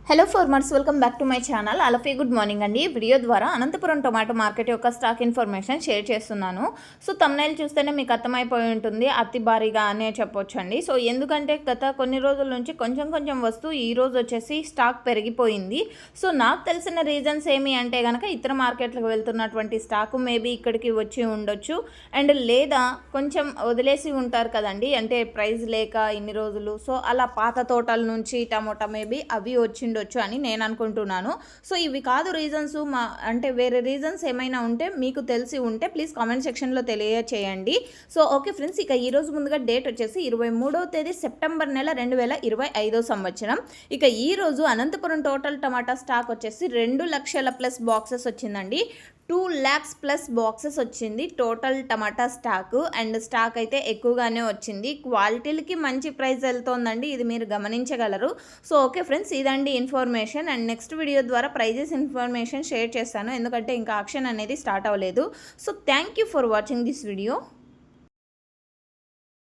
Hello farmers, welcome back to my channel. అలఫీ good morning అండి. Video ద్వారా Anantapuram tomato market యొక్క స్టాక్ ఇన్ఫర్మేషన్ షేర్ చేస్తున్నాను. సో తమ్నైల్ చూస్తేనే మీకు అర్థమైపోయి ఉంటుంది, అతి భారీగా అనే చెప్పొచ్చండి. సో ఎందుకంటే గత కొన్ని రోజుల నుంచి కొంచెం వస్తూ ఈ రోజు వచ్చేసి స్టాక్ పెరిగిపోయింది. సో నాకు తెలిసిన రీజన్స్ ఏమి అంటే కనుక ఇతర మార్కెట్లకు వెళ్తున్నటువంటి స్టాకు మేబీ ఇక్కడికి వచ్చి ఉండొచ్చు, అండ్ లేదా కొంచెం వదిలేసి ఉంటారు కదండి, అంటే ప్రైస్ లేక ఇన్ని రోజులు. సో అలా పాత తోటల నుంచి టమోటా మేబీ అవి వచ్చిండొచ్చు అని నేను అనుకుంటున్నాను. సో ఇవి కాదు రీజన్స్, అంటే వేరే రీజన్స్ ఏమైనా ఉంటే మీకు తెలిసి ఉంటే ప్లీజ్ కామెంట్ సెక్షన్లో తెలియచేయండి. సో ఓకే ఫ్రెండ్స్, ఇక ఈరోజు ముందుగా డేట్ వచ్చేసి 23వ తేదీ సెప్టెంబర్ నెల 2025 సంవత్సరం. ఇక ఈరోజు అనంతపురం టోటల్ టమాటా స్టాక్ వచ్చేసి 2 లక్షల ప్లస్ బాక్సెస్ వచ్చిందండి. 2 lakhs ప్లస్ బాక్సెస్ వచ్చింది total tomato stock. And stock అయితే ఎక్కువగానే వచ్చింది, క్వాలిటీలకి మంచి ప్రైస్ వెళ్తోందండి, ఇది మీరు గమనించగలరు. సో ఓకే ఫ్రెండ్స్, ఇదండి ఇన్ఫర్మేషన్. అండ్ నెక్స్ట్ వీడియో ద్వారా ప్రైజెస్ ఇన్ఫర్మేషన్ షేర్ చేస్తాను, ఎందుకంటే ఇంకా ఆక్షన్ అనేది స్టార్ట్ అవ్వలేదు. So thank you for watching this video.